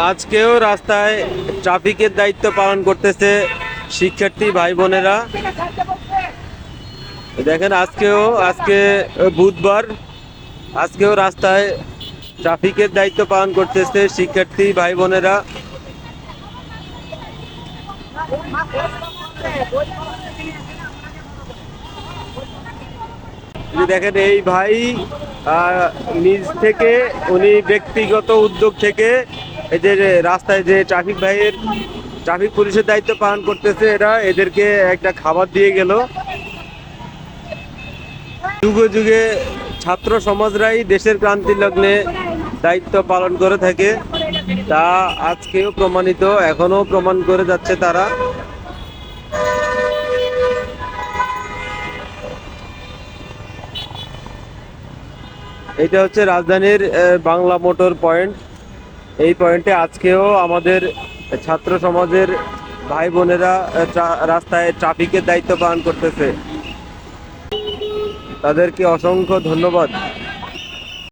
আজকেও রাস্তায় ট্রাফিকের দায়িত্ব পালন করতেছে শিক্ষার্থী ভাই বোনেরা। দেখেন আজকে বুধবার, আজকেও রাস্তায় ট্রাফিকের দায়িত্ব পালন করতেছে শিক্ষার্থী ভাই বোনেরা। দেখেন এই ভাই নিজ থেকে উনি ব্যক্তিগত উদ্যোগ থেকে এই যে রাস্তায় যে ট্রাফিক পুলিশের দায়িত্ব পালন করতেছে, এরা এদেরকে একটা খাবার দিয়ে গেল। যুগে যুগে ছাত্র সমাজরাই দেশের ক্রান্তি লগ্নে দায়িত্ব পালন করে থাকে, তা আজকেও প্রমাণিত, এখনো প্রমাণ করে যাচ্ছে তারা। এটা হচ্ছে রাজধানীর বাংলা মোটর পয়েন্ট। এই পয়েন্টে আজকেও আমাদের ছাত্র সমাজের ভাই বোনেরা রাস্তায় ট্রাফিকের দায়িত্ব পালন করতেছে। তাদেরকে অসংখ্য ধন্যবাদ।